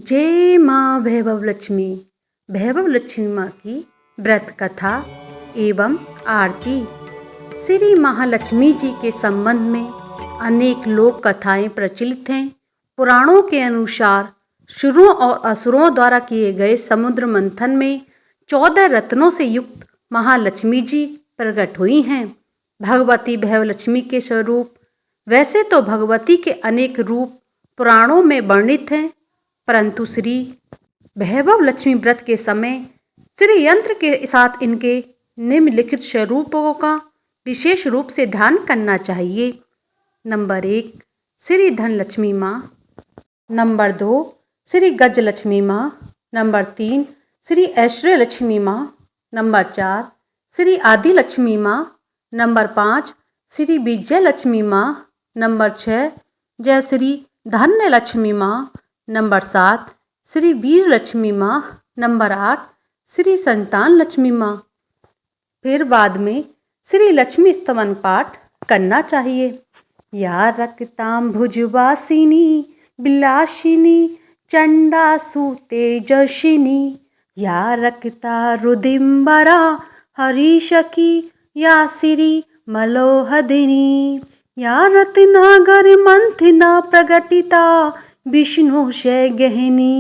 जय माँ वैभव लक्ष्मी। वैभव लक्ष्मी माँ की व्रत कथा एवं आरती। श्री महालक्ष्मी जी के संबंध में अनेक लोक कथाएं प्रचलित हैं। पुराणों के अनुसार सुरों और असुरों द्वारा किए गए समुद्र मंथन में 14 रत्नों से युक्त महालक्ष्मी जी प्रकट हुई हैं। भगवती वैभव लक्ष्मी के स्वरूप। वैसे तो भगवती के अनेक रूप पुराणों में वर्णित हैं, परंतु श्री वैभव लक्ष्मी व्रत के समय श्री यंत्र के साथ इनके निम्नलिखित स्वरूपों का विशेष रूप से ध्यान करना चाहिए। नंबर 1 श्री धन लक्ष्मी माँ। नंबर 2 श्री गज लक्ष्मी माँ। नंबर 3 श्री ऐश्वर्य लक्ष्मी माँ। नंबर 4 श्री आदि लक्ष्मी माँ। नंबर 5 श्री विजय लक्ष्मी माँ। नंबर 6 जय श्री धन्य लक्ष्मी माँ। नंबर 7 श्री वीर लक्ष्मी माँ। नंबर 8 श्री संतान लक्ष्मी माँ। फिर बाद में श्री लक्ष्मी स्तवन पाठ करना चाहिए। या रक्तांभुजवासिनी विलासिनी चंडासु तेजस्विनी या रक्ता रुदिम्बरा हरिशकी या श्री मलोहदिनी या रत्नागर मंथिना प्रगटिता विष्णु से गहनी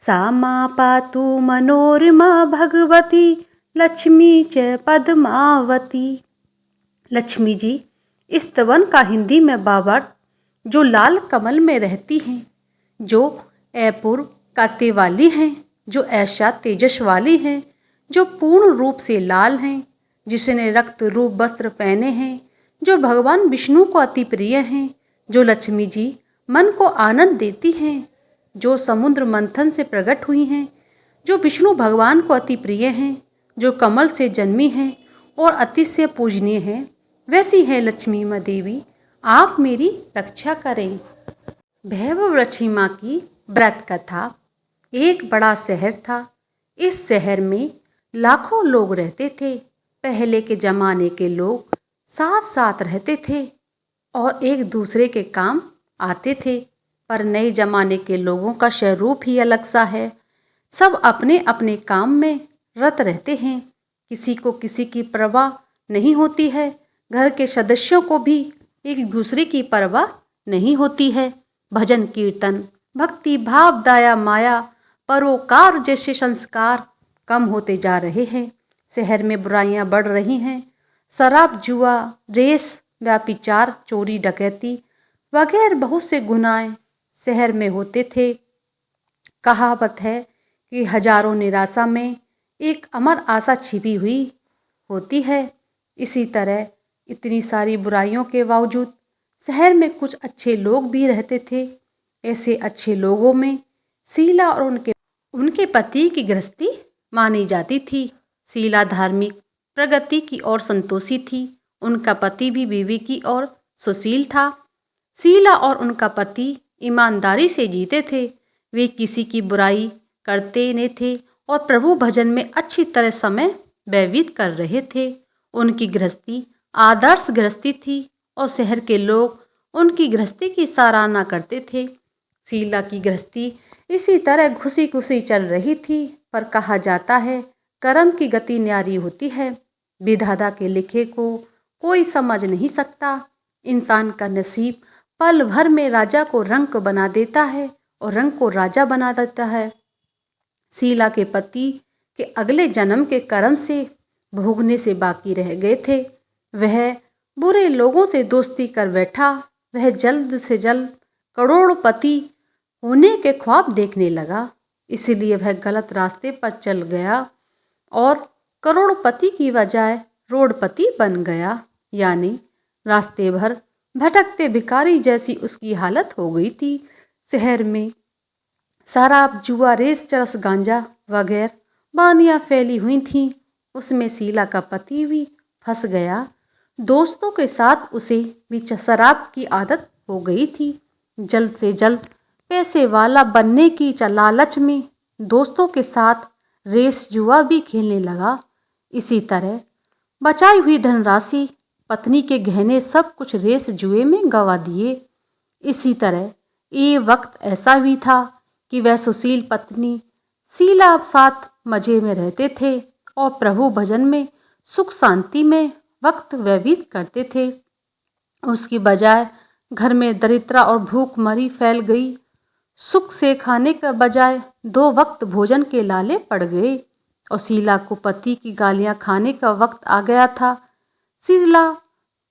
सा माँ पातु मनोरमा भगवती लक्ष्मी च पद्मावती। लक्ष्मी जी इस स्तवन का हिंदी में भावार्थ जो लाल कमल में रहती हैं, जो अपूर्व कांति वाली हैं, जो ऐसा तेजस वाली हैं, जो पूर्ण रूप से लाल हैं, जिसने रक्त रूप वस्त्र पहने हैं, जो भगवान विष्णु को अति प्रिय हैं, जो लक्ष्मी जी मन को आनंद देती हैं, जो समुद्र मंथन से प्रकट हुई हैं, जो विष्णु भगवान को अति प्रिय हैं, जो कमल से जन्मी हैं और अतिशय पूजनीय हैं, वैसी है लक्ष्मी माँ देवी। आप मेरी रक्षा करें। वैभव लक्ष्मी माँ की व्रत कथा। एक बड़ा शहर था। इस शहर में लाखों लोग रहते थे। पहले के जमाने के लोग साथ साथ रहते थे और एक दूसरे के काम आते थे, पर नए जमाने के लोगों का स्वरूप ही अलग सा है। सब अपने अपने काम में रत रहते हैं। किसी को किसी की परवाह नहीं होती है। घर के सदस्यों को भी एक दूसरे की परवाह नहीं होती है। भजन कीर्तन भक्ति भाव दया माया परोकार जैसे संस्कार कम होते जा रहे हैं। शहर में बुराइयां बढ़ रही हैं। शराब जुआ रेस व्याभिचार चोरी डकैती वगैरह बहुत से गुनाह शहर में होते थे। कहावत है कि हजारों निराशा में एक अमर आशा छिपी हुई होती है। इसी तरह इतनी सारी बुराइयों के बावजूद शहर में कुछ अच्छे लोग भी रहते थे। ऐसे अच्छे लोगों में शीला और उनके पति की गृहस्थी मानी जाती थी। शीला धार्मिक प्रगति की ओर संतोषी थी। उनका पति भी बीवी की ओर सुशील था। शीला और उनका पति ईमानदारी से जीते थे। वे किसी की बुराई करते नहीं थे और प्रभु भजन में अच्छी तरह समय व्यतीत कर रहे थे। उनकी गृहस्थी आदर्श गृहस्थी थी और शहर के लोग उनकी गृहस्थी की सराहना करते थे। शीला की गृहस्थी इसी तरह घुसी घुसी चल रही थी, पर कहा जाता है कर्म की गति न्यारी होती है। विधाता के लिखे को कोई समझ नहीं सकता। इंसान का नसीब पल भर में राजा को रंक बना देता है और रंक को राजा बना देता है। शीला के पति के अगले जन्म के कर्म से भोगने से बाकी रह गए थे। वह बुरे लोगों से दोस्ती कर बैठा। वह जल्द से जल्द करोड़पति होने के ख्वाब देखने लगा। इसलिए वह गलत रास्ते पर चल गया और करोड़पति की बजाय रोडपति बन गया, यानी रास्ते भर भटकते भिखारी जैसी उसकी हालत हो गई थी। शहर में शराब जुआ रेस चरस गांजा वगैरह बानियाँ फैली हुई थीं। उसमें शीला का पति भी फंस गया। दोस्तों के साथ उसे भी शराब की आदत हो गई थी। जल्द से जल्द पैसे वाला बनने की लालच में दोस्तों के साथ रेस जुआ भी खेलने लगा। इसी तरह बचाई हुई धनराशि पत्नी के गहने सब कुछ रेस जुए में गंवा दिए। इसी तरह ये वक्त ऐसा भी था कि वह सुशील पत्नी शीला साथ मजे में रहते थे और प्रभु भजन में सुख शांति में वक्त व्यतीत करते थे। उसकी बजाय घर में दरिद्रता और भूखमरी फैल गई। सुख से खाने के बजाय 2 वक्त भोजन के लाले पड़ गए और शीला को पति की गालियां खाने का वक्त आ गया था। शीला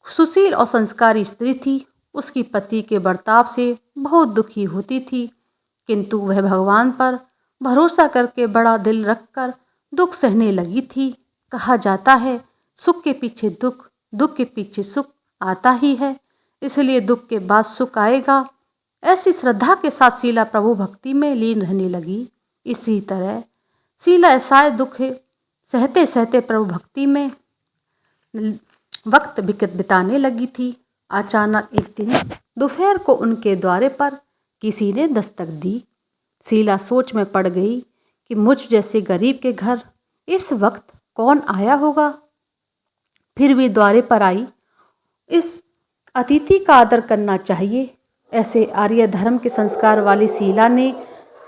सुशील और संस्कारी स्त्री थी। उसकी पति के बर्ताव से बहुत दुखी होती थी, किंतु वह भगवान पर भरोसा करके बड़ा दिल रखकर दुख सहने लगी थी। कहा जाता है सुख के पीछे दुख, दुख के पीछे सुख आता ही है, इसलिए दुख के बाद सुख आएगा। ऐसी श्रद्धा के साथ शीला प्रभु भक्ति में लीन रहने लगी। इसी तरह शीला ऐसा दुख सहते सहते प्रभु भक्ति में वक्त बिताने लगी थी। अचानक एक दिन दोपहर को उनके द्वार पर किसी ने दस्तक दी। शीला सोच में पड़ गई कि मुझ जैसे गरीब के घर इस वक्त कौन आया होगा। फिर भी द्वारे पर आई। इस अतिथि का आदर करना चाहिए, ऐसे आर्य धर्म के संस्कार वाली शीला ने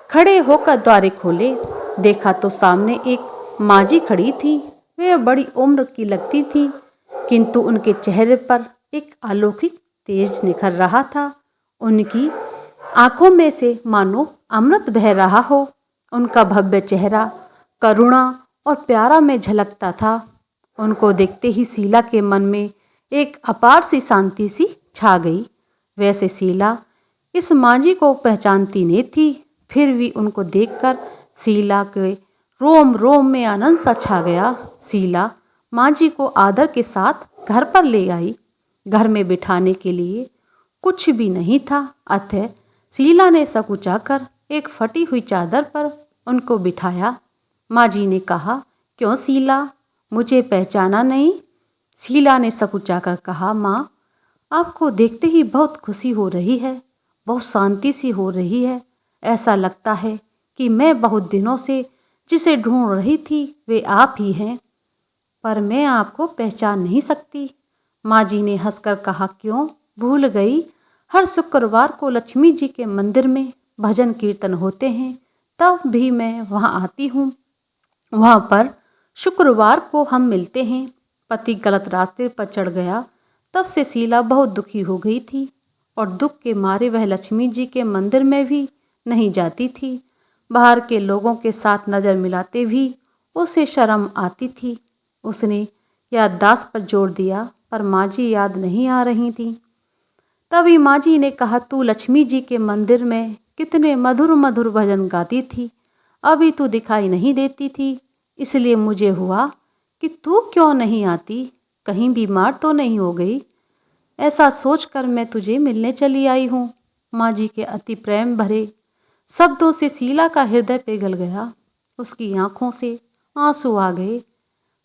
खड़े होकर द्वारे खोले। देखा तो सामने एक माँझी खड़ी थी। वे बड़ी उम्र की लगती थी, किंतु उनके चेहरे पर एक अलौकिक तेज निखर रहा था। उनकी आंखों में से मानो अमृत बह रहा हो। उनका भव्य चेहरा करुणा और प्यारा में झलकता था। उनको देखते ही शीला के मन में एक अपार सी शांति सी छा गई। वैसे शीला इस माँझी को पहचानती नहीं थी, फिर भी उनको देखकर शीला के रोम रोम में आनंद सा छा गया। शीला माँझी को आदर के साथ घर पर ले आई। घर में बिठाने के लिए कुछ भी नहीं था, अतः शीला ने सकुचाकर एक फटी हुई चादर पर उनको बिठाया। माँझी ने कहा, क्यों शीला, मुझे पहचाना नहीं? शीला ने सकुचाकर कहा, माँ, आपको देखते ही बहुत खुशी हो रही है, बहुत शांति सी हो रही है। ऐसा लगता है कि मैं बहुत दिनों से जिसे ढूंढ रही थी वे आप ही हैं, पर मैं आपको पहचान नहीं सकती। माँझी ने हंसकर कहा, क्यों भूल गई? हर शुक्रवार को लक्ष्मी जी के मंदिर में भजन कीर्तन होते हैं, तब भी मैं वहाँ आती हूँ। वहाँ पर शुक्रवार को हम मिलते हैं। पति गलत रास्ते पर चढ़ गया, तब से शीला बहुत दुखी हो गई थी और दुख के मारे वह लक्ष्मी जी के मंदिर में भी नहीं जाती थी। बाहर के लोगों के साथ नज़र मिलाते भी उसे शर्म आती थी। उसने याददाश्त पर जोर दिया, पर माँझी याद नहीं आ रही थी। तभी माँझी ने कहा, तू लक्ष्मी जी के मंदिर में कितने मधुर मधुर भजन गाती थी, अभी तू दिखाई नहीं देती थी, इसलिए मुझे हुआ कि तू क्यों नहीं आती, कहीं बीमार तो नहीं हो गई। ऐसा सोचकर मैं तुझे मिलने चली आई हूँ। माँझी के अति प्रेम भरे शब्दों से शीला का हृदय पिघल गया। उसकी आंखों से आंसू आ गए।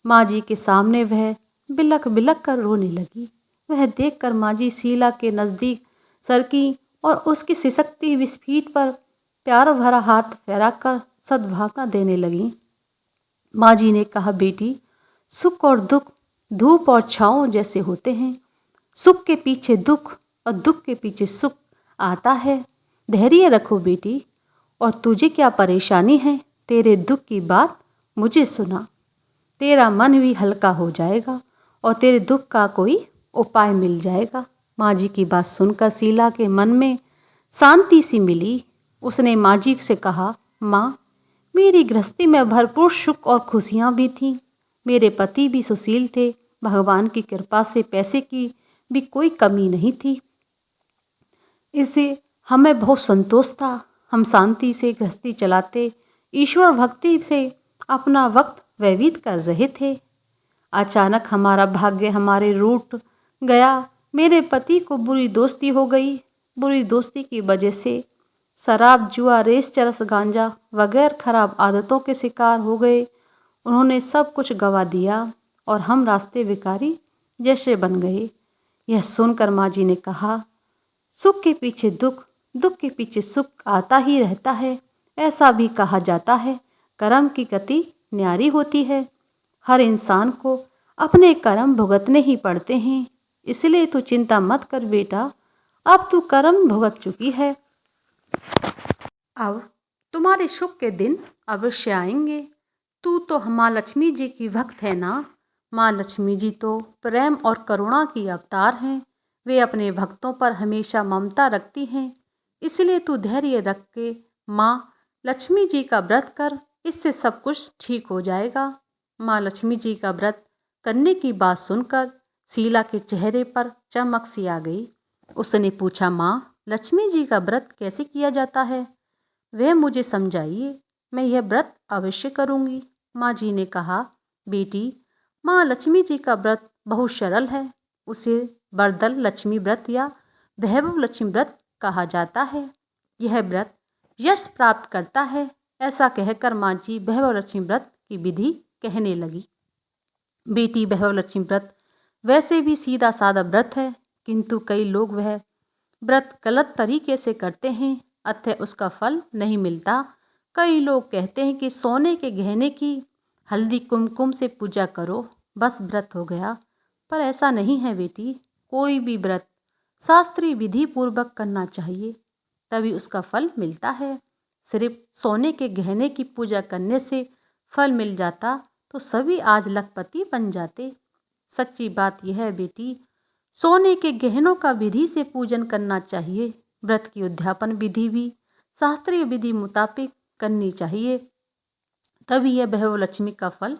माँझी के सामने वह बिलख बिलख कर रोने लगी। वह देखकर माँझी शीला के नज़दीक सरकी और उसकी सिसकती हुई पीठ पर प्यार भरा हाथ फैलाकर सद्भावना देने लगी। माँझी ने कहा, बेटी, सुख और दुख धूप और छाँव जैसे होते हैं। सुख के पीछे दुख और दुख के पीछे सुख आता है। धैर्य रखो बेटी। और तुझे क्या परेशानी है? तेरे दुख की बात मुझे सुना, तेरा मन भी हल्का हो जाएगा और तेरे दुख का कोई उपाय मिल जाएगा। माँझी की बात सुनकर शीला के मन में शांति सी मिली। उसने माँझी से कहा, माँ, मेरी गृहस्थी में भरपूर सुख और खुशियाँ भी थीं। मेरे पति भी सुशील थे। भगवान की कृपा से पैसे की भी कोई कमी नहीं थी, इससे हमें बहुत संतोष था। हम शांति से गृहस्थी चलाते ईश्वर भक्ति से अपना वक्त व्यतीत कर रहे थे। अचानक हमारा भाग्य हमारे रूठ गया। मेरे पति को बुरी दोस्ती हो गई। बुरी दोस्ती की वजह से शराब, जुआ, रेस, चरस, गांजा वगैरह खराब आदतों के शिकार हो गए। उन्होंने सब कुछ गंवा दिया और हम रास्ते भिखारी जैसे बन गए। यह सुनकर माँझी ने कहा, सुख के पीछे दुख, दुख के पीछे सुख आता ही रहता है। ऐसा भी कहा जाता है, कर्म की गति न्यारी होती है। हर इंसान को अपने कर्म भुगतने ही पड़ते हैं, इसलिए तू चिंता मत कर बेटा, अब तू कर्म भुगत चुकी है। अब तुम्हारे सुख के दिन अवश्य आएंगे। तू तो माँ लक्ष्मी जी की भक्त है ना। माँ लक्ष्मी जी तो प्रेम और करुणा की अवतार हैं। वे अपने भक्तों पर हमेशा ममता रखती हैं। इसलिए तू धैर्य रख के माँ लक्ष्मी जी का व्रत कर, इससे सब कुछ ठीक हो जाएगा। माँ लक्ष्मी जी का व्रत करने की बात सुनकर शीला के चेहरे पर चमक सी आ गई। उसने पूछा, माँ लक्ष्मी जी का व्रत कैसे किया जाता है? वह मुझे समझाइए, मैं यह व्रत अवश्य करूँगी। माँ जी ने कहा, बेटी माँ लक्ष्मी जी का व्रत बहुत सरल है। उसे वरदल लक्ष्मी व्रत या वैभव लक्ष्मी व्रत कहा जाता है। यह व्रत यश प्राप्त करता है। ऐसा कहकर माँ जी वैभव लक्ष्मी व्रत की विधि कहने लगी। बेटी वैभव लक्ष्मी व्रत वैसे भी सीधा साधा व्रत है, किंतु कई लोग वह व्रत गलत तरीके से करते हैं, अतः उसका फल नहीं मिलता। कई लोग कहते हैं कि सोने के गहने की हल्दी कुमकुम से पूजा करो, बस व्रत हो गया। पर ऐसा नहीं है बेटी। कोई भी व्रत शास्त्रीय विधि पूर्वक करना चाहिए, तभी उसका फल मिलता है। सिर्फ सोने के गहने की पूजा करने से फल मिल जाता तो सभी आज लखपति बन जाते। सच्ची बात यह है बेटी, सोने के गहनों का विधि से पूजन करना चाहिए। व्रत की उद्यापन विधि भी शास्त्रीय विधि मुताबिक करनी चाहिए, तभी यह वैभव लक्ष्मी का फल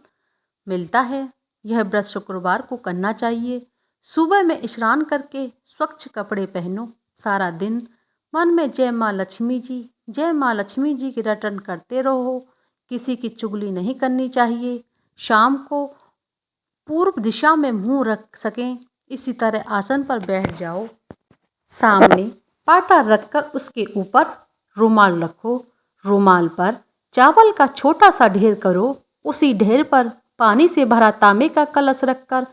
मिलता है। यह व्रत शुक्रवार को करना चाहिए। सुबह में स्नान करके स्वच्छ कपड़े पहनो। सारा दिन मन में जय माँ लक्ष्मी जी, जय माँ लक्ष्मी जी की रटन करते रहो। किसी की चुगली नहीं करनी चाहिए। शाम को पूर्व दिशा में मुंह रख सकें, इसी तरह आसन पर बैठ जाओ। सामने पाटा रखकर उसके ऊपर रुमाल रखो। रुमाल पर चावल का छोटा सा ढेर करो। उसी ढेर पर पानी से भरा तांबे का कलश रखकर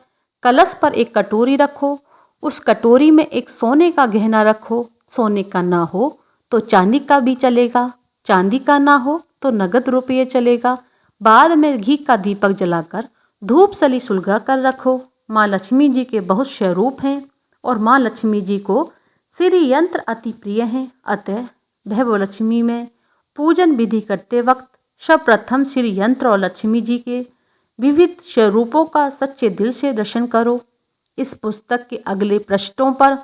कलश पर एक कटोरी रखो। उस कटोरी में एक सोने का गहना रखो। सोने का ना हो तो चांदी का भी चलेगा, चांदी का ना हो तो नगद रुपये चलेगा। बाद में घी का दीपक जलाकर धूप सली सुलगा कर रखो। माँ लक्ष्मी जी के बहुत स्वरूप हैं और माँ लक्ष्मी जी को श्री यंत्र अति प्रिय हैं, अतः वैभव लक्ष्मी में पूजन विधि करते वक्त सर्वप्रथम श्री यंत्र और लक्ष्मी जी के विविध स्वरूपों का सच्चे दिल से दर्शन करो। इस पुस्तक के अगले पृष्ठों पर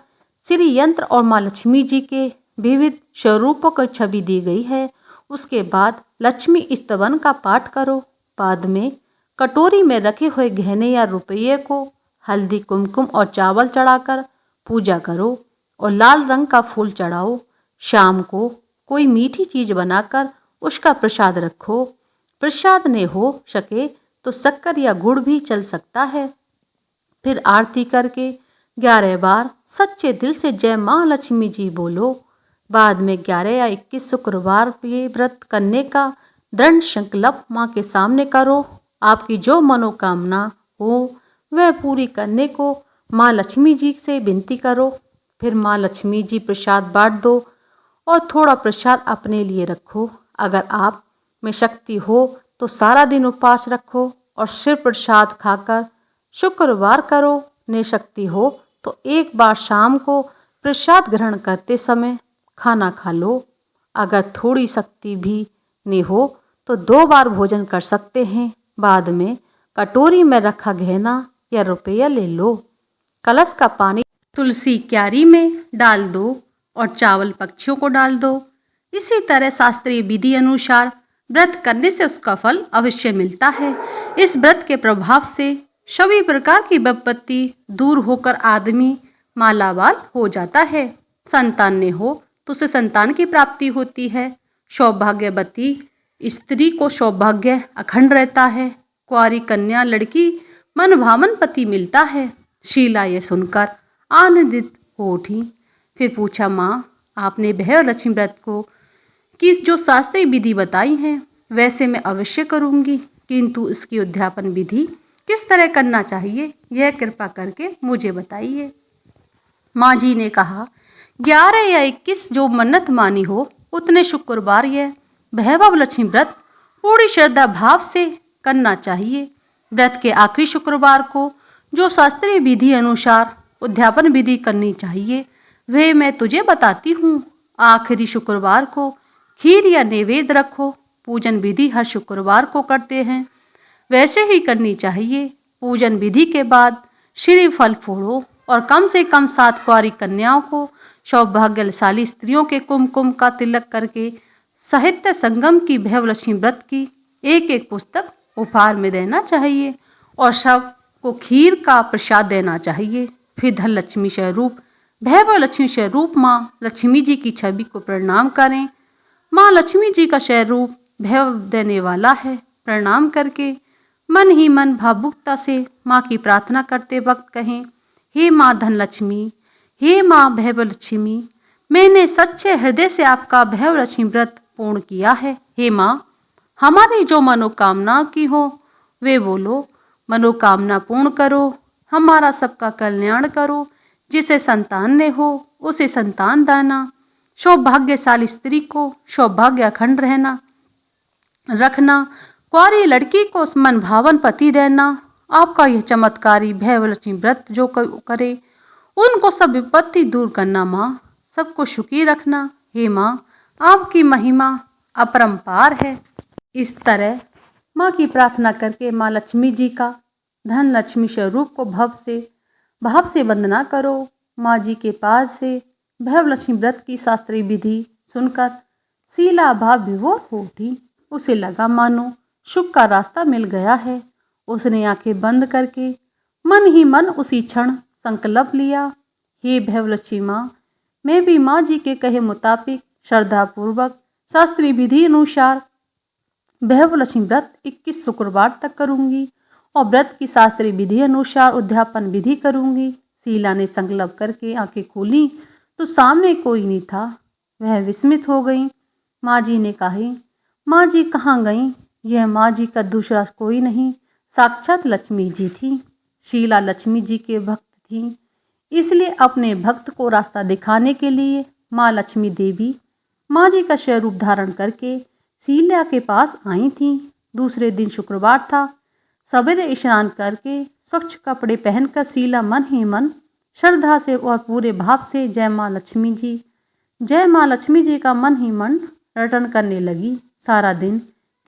श्री यंत्र और माँ लक्ष्मी जी के विविध स्वरूपों की छवि दी गई है। उसके बाद लक्ष्मी स्तवन का पाठ करो। बाद में कटोरी में रखे हुए गहने या रुपये को हल्दी कुमकुम और चावल चढ़ाकर पूजा करो और लाल रंग का फूल चढ़ाओ। शाम को कोई मीठी चीज़ बनाकर उसका प्रसाद रखो। प्रसाद ने हो सके तो शक्कर या गुड़ भी चल सकता है। फिर आरती करके 11 बार सच्चे दिल से जय माँ लक्ष्मी जी बोलो। बाद में 11 या 21 शुक्रवार ये व्रत करने का दृढ़ संकल्प माँ के सामने करो। आपकी जो मनोकामना हो वह पूरी करने को माँ लक्ष्मी जी से विनती करो। फिर माँ लक्ष्मी जी प्रसाद बांट दो और थोड़ा प्रसाद अपने लिए रखो। अगर आप में शक्ति हो तो सारा दिन उपवास रखो और सिर्फ प्रसाद खाकर शुक्रवार करो। ने शक्ति हो तो एक बार शाम को प्रसाद ग्रहण करते समय खाना खा लो। अगर थोड़ी शक्ति भी ने हो तो 2 बार भोजन कर सकते हैं। बाद में कटोरी में रखा गहना या रुपया ले लो। कलश का पानी तुलसी क्यारी में डाल दो और चावल पक्षियों को डाल दो। इसी तरह शास्त्रीय विधि अनुसार व्रत करने से उसका फल अवश्य मिलता है। इस व्रत के प्रभाव से सभी प्रकार की विपत्ति दूर होकर आदमी मालामाल हो जाता है। संतान ने हो तो उसे संतान की प्राप्ति होती है। सौभाग्यवती स्त्री को सौभाग्य अखंड रहता है। कुंवारी कन्या लड़की मन भावन पति मिलता है। शीला ये सुनकर आनंदित हो उठी। फिर पूछा, माँ आपने वैभव लक्ष्मी व्रत को कि जो शास्त्रीय विधि बताई हैं वैसे मैं अवश्य करूँगी, किंतु इसकी उद्यापन विधि किस तरह करना चाहिए यह कृपा करके मुझे बताइए। माँ जी ने कहा, 11 या 21 जो मन्नत मानी हो उतने शुक्रवार यह वैभव लक्ष्मी व्रत पूरी श्रद्धा भाव से करना चाहिए। व्रत के आखिरी शुक्रवार को जो शास्त्रीय विधि अनुसार उद्यापन विधि करनी चाहिए वे मैं तुझे बताती हूँ। आखिरी शुक्रवार को खीर या नैवेद्य रखो। पूजन विधि हर शुक्रवार को करते हैं, वैसे ही करनी चाहिए। पूजन विधि के बाद श्री फल फोड़ो और कम से कम 7 कुंवारी कन्याओं को सौभाग्यशाली स्त्रियों के कुमकुम का तिलक करके साहित्य संगम की भैरवलक्ष्मी व्रत की एक पुस्तक उपहार में देना चाहिए और सबको खीर का प्रसाद देना चाहिए। फिर धनलक्ष्मी स्वरूप भैरवलक्ष्मी स्वरूप माँ लक्ष्मी जी की छवि को प्रणाम करें। माँ लक्ष्मी जी का स्वरूप भैरव देने वाला है। प्रणाम करके मन ही मन भावुकता से माँ की प्रार्थना करते वक्त कहें, हे माँ धनलक्ष्मी, हे माँ भैरवलक्ष्मी, मैंने सच्चे हृदय से आपका भैरवलक्ष्मी व्रत पूर्ण किया है। हे माँ, हमारी जो मनोकामना की हो वे बोलो, मनोकामना पूर्ण करो, हमारा सबका कल्याण करो। जिसे संतान ने हो उसे संतान देना, सौभाग्यशाली स्त्री को सौभाग्य अखंड रखना, कुंवारी लड़की को मन भावन पति देना। आपका यह चमत्कारी भैरवलक्ष्मी व्रत जो करे उनको सब विपत्ति दूर करना। माँ, सबको सुखी रखना। हे माँ, आपकी महिमा अपरंपार है। इस तरह माँ की प्रार्थना करके माँ लक्ष्मी जी का धन लक्ष्मी स्वरूप को भाव से वंदना करो। माँ जी के पास से भैरवलक्ष्मी व्रत की शास्त्रीय विधि सुनकर शीला भाव विभोर हो उठी। उसे लगा मानो सुख का रास्ता मिल गया है। उसने आंखें बंद करके मन ही मन उसी क्षण संकल्प लिया, हे भैरवलक्ष्मी माँ, मैं भी माँ जी के कहे मुताबिक श्रद्धापूर्वक शास्त्रीय विधि अनुसार भैरवलक्ष्मी व्रत 21 शुक्रवार तक करूंगी और व्रत की शास्त्रीय विधि अनुसार उद्यापन विधि करूंगी। शीला ने संकल्प करके आंखें खोली तो सामने कोई नहीं था। वह विस्मित हो गई। माँ जी ने कहा, माँ जी कहाँ गईं? यह माँ जी का दूसरा कोई नहीं, साक्षात लक्ष्मी जी थी। शीला लक्ष्मी जी के भक्त थी, इसलिए अपने भक्त को रास्ता दिखाने के लिए माँ लक्ष्मी देवी माँ जी का स्वरूप धारण करके शीला के पास आई थीं। दूसरे दिन शुक्रवार था। सवेरे स्नान करके स्वच्छ कपड़े पहनकर शीला मन ही मन श्रद्धा से और पूरे भाव से जय माँ लक्ष्मी जी का मन ही मन रटन करने लगी। सारा दिन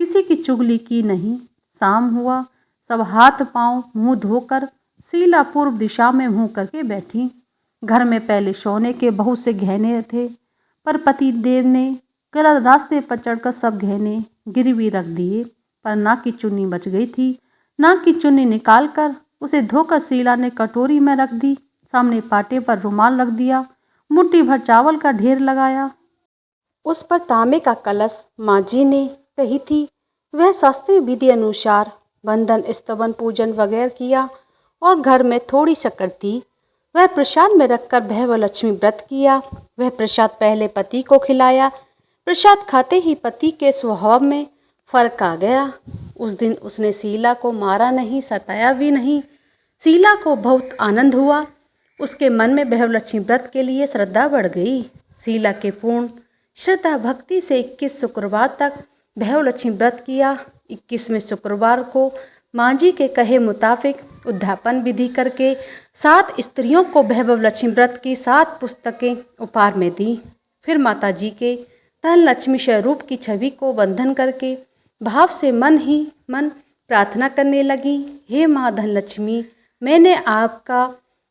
किसी की चुगली की नहीं। शाम हुआ, सब हाथ पांव मुंह धोकर शीला पूर्व दिशा में मुंह करके बैठी। घर में पहले सोने के बहुत से गहने थे, पर पति देव ने गलत रास्ते पर चढ़कर सब गहने गिरवी रख दिए। पर नाक की चुन्नी बच गई थी। नाक की चुन्नी निकालकर उसे धोकर शीला ने कटोरी में रख दी। सामने पाटे पर रुमाल रख दिया। मुट्ठी भर चावल का ढेर लगाया। उस पर तांबे का कलश माँ जी ने कही थी, वह शास्त्रीय विधि अनुसार बंधन स्तवन पूजन वगैरह किया और घर में थोड़ी शक्कर थी, वह प्रसाद में रखकर भैरवलक्ष्मी व्रत किया। वह प्रसाद पहले पति को खिलाया। प्रसाद खाते ही पति के स्वभाव में फर्क आ गया। उस दिन उसने शीला को मारा नहीं, सताया भी नहीं। शीला को बहुत आनंद हुआ। उसके मन में भैरवलक्ष्मी व्रत के लिए श्रद्धा बढ़ गई। शीला के पूर्ण श्रद्धा भक्ति से 21 शुक्रवार तक भैरवलक्ष्मी व्रत किया। 21वें शुक्रवार को माँ जी के कहे मुताबिक उद्यापन विधि करके 7 स्त्रियों को भैरवलक्ष्मी व्रत की 7 पुस्तकें उपहार में दी। फिर माता जी के धन लक्ष्मी स्वरूप की छवि को बंधन करके भाव से मन ही मन प्रार्थना करने लगी, हे माँ धनलक्ष्मी, मैंने आपका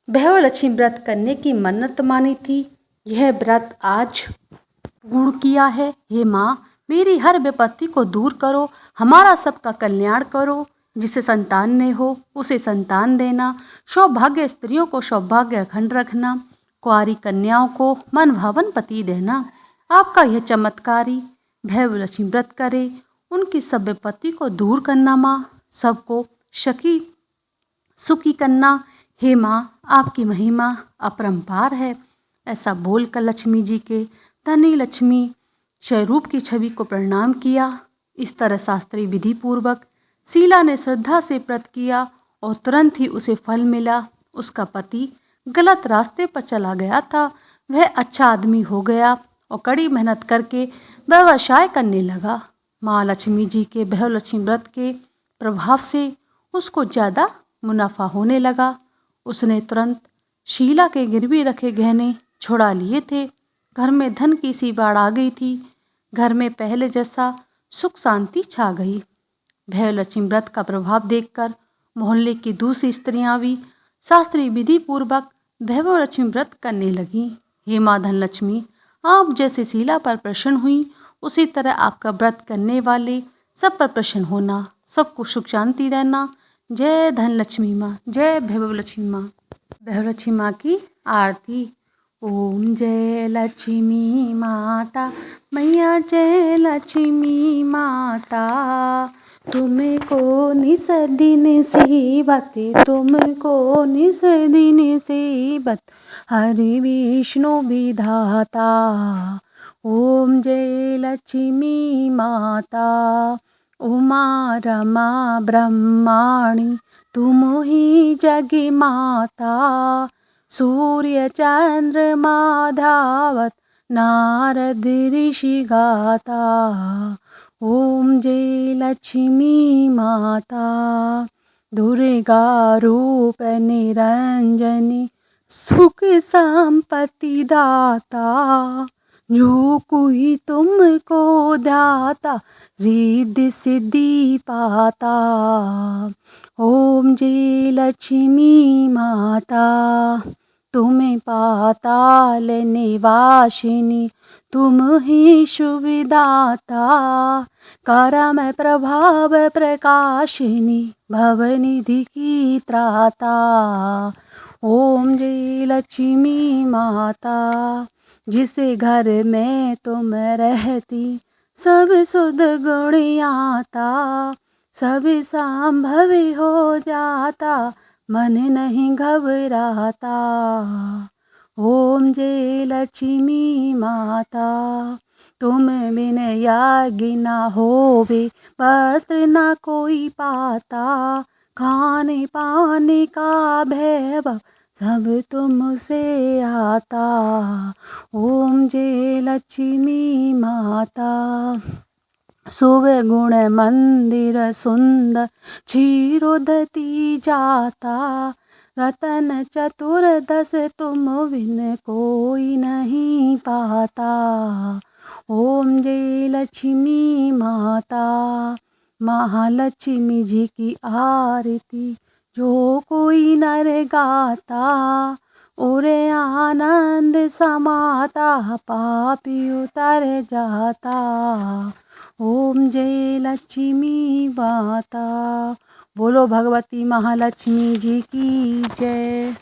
भैरवलक्ष्मी व्रत करने की मन्नत मानी थी। यह व्रत आज पूर्ण किया है। हे माँ, मेरी हर विपत्ति को दूर करो, हमारा सबका कल्याण करो। जिसे संतान ने हो उसे संतान देना, सौभाग्य स्त्रियों को सौभाग्य अखंड रखना, कुंवारी कन्याओं को मन भावन पति देना। आपका यह चमत्कारी भैरवलक्ष्मी व्रत करे, उनकी सब विपत्ति को दूर करना। माँ, सबको सुखी करना। हे माँ, आपकी महिमा अपरंपार है। ऐसा बोलकर लक्ष्मी जी के धनी लक्ष्मी स्वरूप की छवि को प्रणाम किया। इस तरह शास्त्रीय विधि पूर्वक शीला ने श्रद्धा से व्रत किया और तुरंत ही उसे फल मिला। उसका पति गलत रास्ते पर चला गया था, वह अच्छा आदमी हो गया और कड़ी मेहनत करके व्यवसाय करने लगा। माँ लक्ष्मी जी के भैरवलक्ष्मी व्रत के प्रभाव से उसको ज़्यादा मुनाफा होने लगा। उसने तुरंत शीला के गिरवी रखे गहने छुड़ा लिए थे। घर में धन की सी बाढ़ आ गई थी। घर में पहले जैसा सुख शांति छा गई। भैरवलक्ष्मी व्रत का प्रभाव देखकर मोहल्ले की दूसरी स्त्रियां भी शास्त्रीय विधि पूर्वक भैरवलक्ष्मी व्रत करने लगीं। हे माँ धनलक्ष्मी, आप जैसे शीला पर प्रसन्न हुई, उसी तरह आपका व्रत करने वाले सब पर प्रसन्न होना, सबको सुख शांति देना। जय धनलक्ष्मी माँ, जय भैरवलक्ष्मी माँ। भैरवलक्ष्मी माँ की आरती। ओम जय लक्ष्मी माता मैया, जय लक्ष्मी माता, तुमको निस दिन सेवत, तुमको निस दिन सेवत, हरि विष्णु विधाता। ओम जय लक्ष्मी माता, उमा रमा ब्रह्माणी, तुम ही जग माता, सूर्य चंद्रमा धावत, नारद ऋषि गाता। ओम जय लक्ष्मी माता, दुर्गा रूप निरंजनी, सुख संपत्ति दाता, जो कोई तुमको ध्याता, रिद्धि सिद्धि पाता। ओम जय लक्ष्मी माता, तुम्हें पाताल निवासिनी, तुम ही शुभदाता, करम प्रभाव प्रकाशिनी, भवनिधि की त्राता। ओम जय लक्ष्मी माता, जिस घर में तुम रहती, सब सुध गुण आता, सब संभव हो जाता, मन नहीं घबराता। ओम जय लक्ष्मी माता, तुम बिन याज्ञ न होवे, वस्त्र न कोई पाता, खाने पाने का भैभव सब तुमसे आता। ओम जय लक्ष्मी माता, शुभ गुण मंदिर सुंदर, क्षीरोदती जाता, रतन चतुर्दश तुम बिन कोई नहीं पाता। ओम जय लक्ष्मी माता, महालक्ष्मी जी की आरती जो कोई नर गाता, उरे आनंद समाता, पापी उतर जाता। ओम जय लक्ष्मी माता, बोलो भगवती महालक्ष्मी जी की जय।